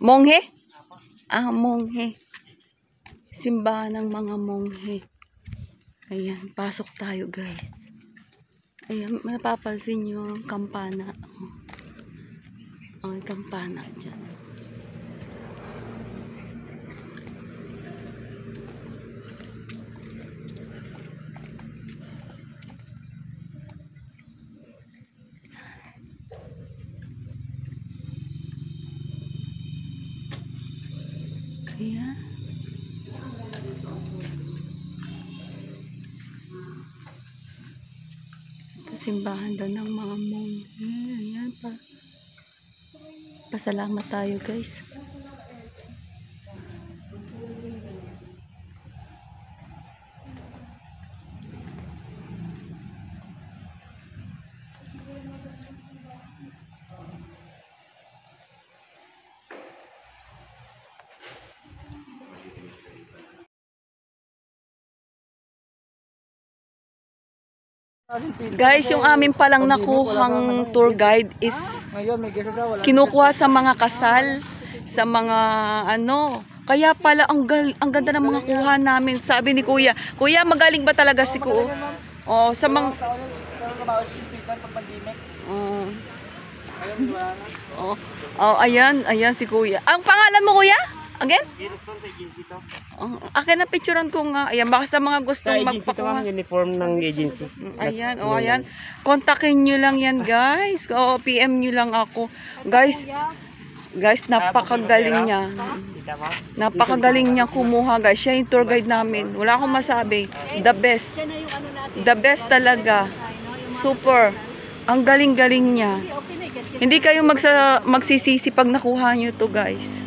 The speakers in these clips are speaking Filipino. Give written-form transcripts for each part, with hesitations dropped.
Monghe? Ah, monghe. Simbahan ng mga monghe. Ayan, pasok tayo guys. Ayan, mapapansin nyo yung kampana. Oh, kampana dyan. Ayan. Simbahan daw ng mga monghe. Ayan pa. Pasalamat tayo guys. Guys, yung amin palang nakuhang tour guide is kinukuha sa mga kasal, sa mga ano. Kaya pala ang ganda ng mga kuha namin. Sabi ni Kuya, Kuya magaling ba talaga si Kuya? Oh, sa mga Oh, ayan si Kuya. Ang pangalan mo Kuya? Again? Sa agency to. Akin na picturean ko nga. Ayan, baka sa mga gustong Sa magpakuha. uniform ng agency. Ayan, ayan. Kontakin nyo lang yan, guys. O, PM nyo lang ako. Guys, napakagaling niya. Napakagaling niya kumuha, guys. Siya yung tour guide namin. Wala akong masabi. The best. The best talaga. Super. Ang galing-galing niya. Hindi kayo magsisisi pag nakuha nyo to, guys.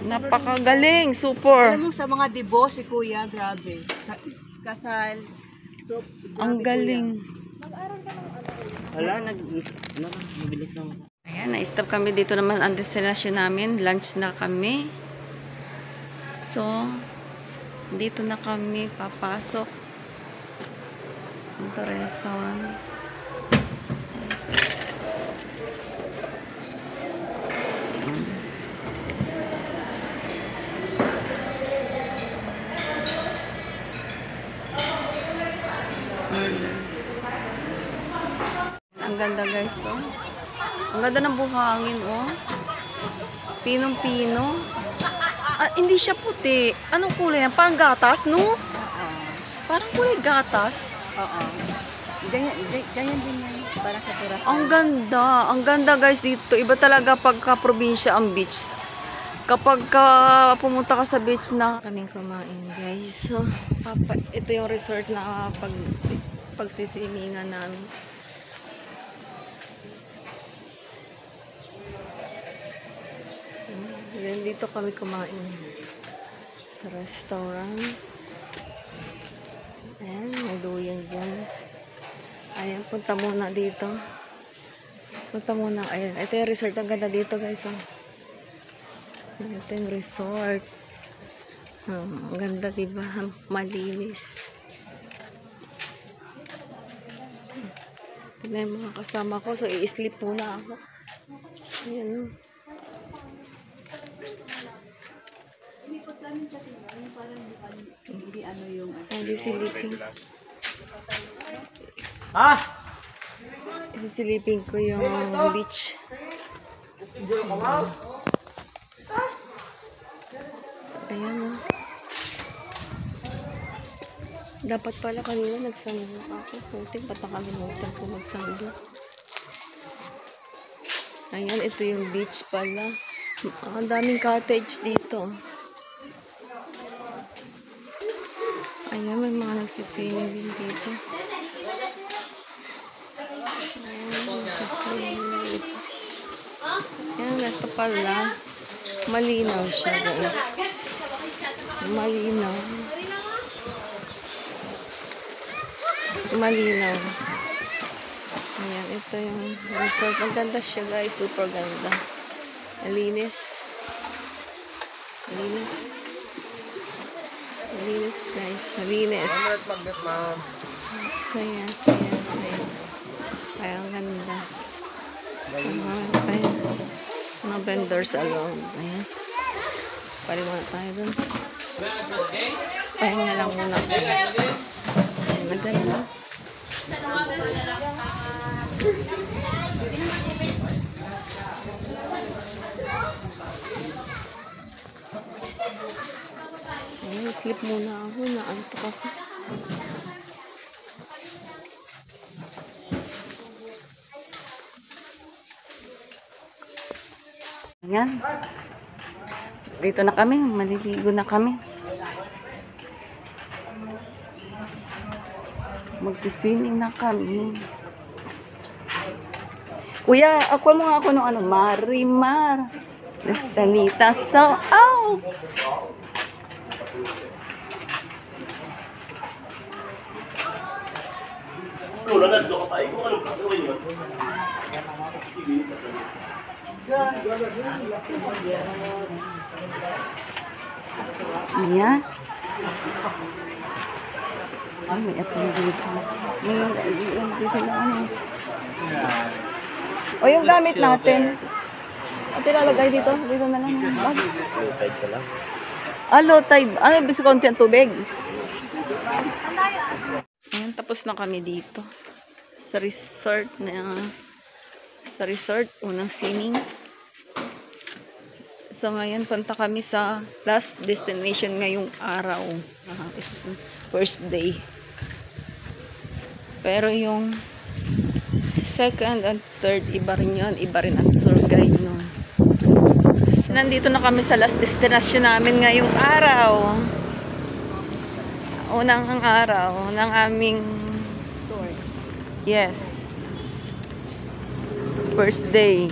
Napakagaling, super. Alam mo sa mga debo si Kuya, grabe. Sa kasal. So, ang galing. Mag-aral ka ng Wala, nagbilis naman. Ayan, na-stop kami dito naman ang destination namin. Lunch na kami. So, dito na kami papasok. Ito restaurant. Ang ganda guys, oh. Ang ganda ng buhangin, oh. Pinong-pino. Ah, hindi siya puti. Anong kulay yan? Parang gatas, no? Parang kulay gatas. Oo. Ganyan din yan. Para sa pura. Ang ganda. Ang ganda guys dito. Iba talaga pagka-probinsya ang beach. Kapag pumunta ka sa beach na kaming kumain guys. So, ito yung resort na pagsiswimingan namin. Then dito kami kumain sa restaurant. Ayan, may duyan dyan. Ayan, punta muna dito. Punta muna. Ayan, ito yung resort. Ang ganda dito guys. Oh. Ito yung resort. Ang ganda diba? Malinis. Tignan yung mga kasama ko. So, i-sleep muna ako. Ayan o. Hindi silipin. Isisilipin ko yung beach. Ayan o. Dapat pala kanina nagsandok ako. Puting ba't nakalimutan ko magsandok. Ayan, ito yung beach pala. Ang daming cottage dito. Ayan, may mga nagsiswimming din dito. Ayan, ito pala. Malinaw siya, guys. Malinaw. Malinaw. Ayan, ito yung resort. Ang ganda siya, guys. Super ganda. Malinis. Malinis. Malinis, guys. Malinis. Saya. Ay, ang ganda. Mga vendors alone. Ayan. Pali muna tayo dun. Pahinga lang muna. Maganda. Ayan, sleep muna ako. Naantok ako. Ayan. Dito na kami. Maliligo na kami. Magsisining na kami. Kuya, ako mo nga ako nung ano, Marimar. Lestanita. So, ow! Ayan. Ay, may atong dito. May dito na ano. O yung gamit natin. At ilalagay dito. Dito na lang. Bag. Low tide ka lang. Ah, low tide. Ano, ibig sa konti ang tubig? Ayan, tapos na kami dito. Sa resort na unang swimming. So ngayon punta kami sa last destination ngayong araw. Is first day. Pero yung second and third, iba rin yun. Iba rin ang tour guide nun. So, nandito na kami sa last destination namin ngayong araw. Unang araw ng aming tour. Yes. First day.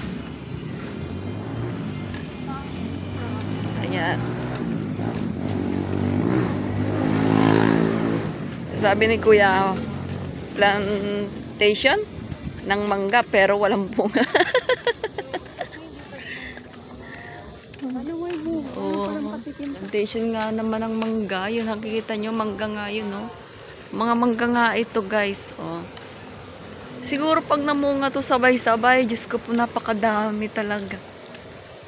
Ayan. Sabi ni Kuya, plantation ng mangga pero walang bunga. Oh, plantation nga naman ng mangga. Yun, nakikita nyo, mangga nga yun, no? Mga mangga nga ito, guys. Oh. Siguro pag namunga to sabay-sabay, Diyos ko po, napakadami talaga.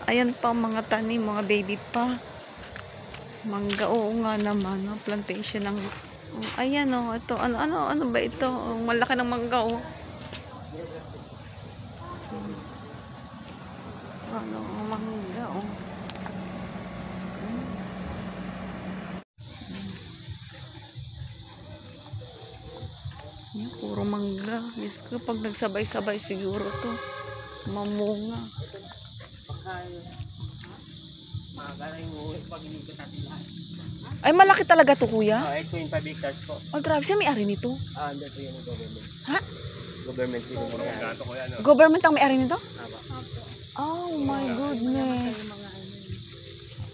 Ayan pa mga tanim, mga baby pa. Mangga, oo nga naman, no? Plantation ng... Oh, ayan, oh, ito, ano ba ito? Oh, malaki ng mangga, oh. Ano, mangga, oh. Yan, puro mangga. Yes, kapag nagsabay-sabay siguro to mamunga. Ay, malaki talaga to, kuya? 8.5 hectares po. Oh, grabe siya, may-ari nito. Hindi po yun ang government. Ha? Government yun ang mga. Government ang may-ari nito? Tama. Oh my goodness.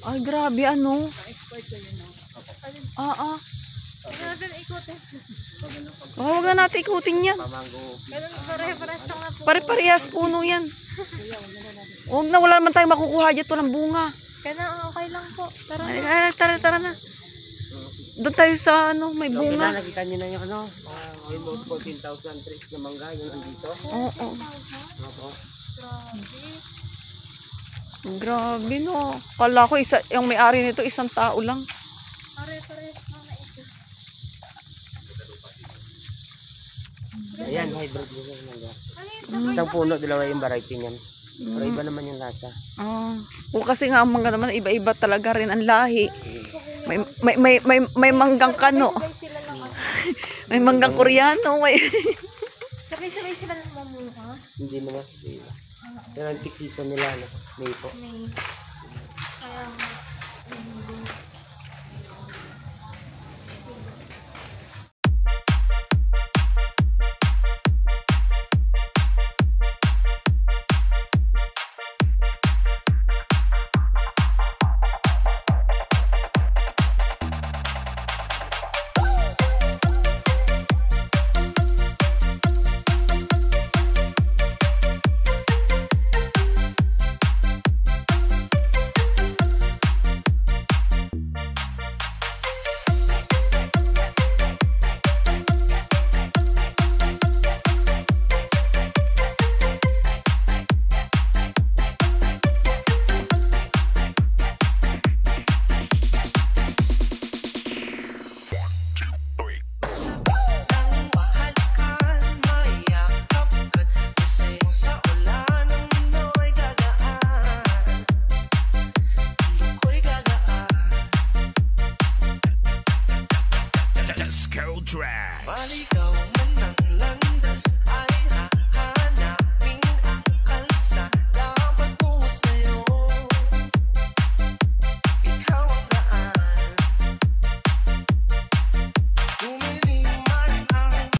Ay, grabe, ano? Huwag na natin ikutin yan. Pamango. Pare-parehas puno yan. Huwag na, wala naman tayo makukuha dyan. Walang bunga. Kaya okay lang po. Tara. Ay, tara na. Doon tayo sa ano, may So, bunga. nakita nyo na yung ano, almost 14,000 trees na mangga yung dito. Oo. Opo. Grabe, no. Kala ko, yung may-ari nito, isang tao lang. Pare-pare. Ayan, hybrid yun yung mangga. Isang puno, dalawa yung variety niyan. Pero iba naman yung lasa. O kasi nga, ang mangga naman, iba-iba talaga rin ang lahi. May manggang kano. May manggang koreano. Sabay-sabay sila ng mamuha. Hindi naman. Pero ang peak season nila, ano, May po. May. Kaya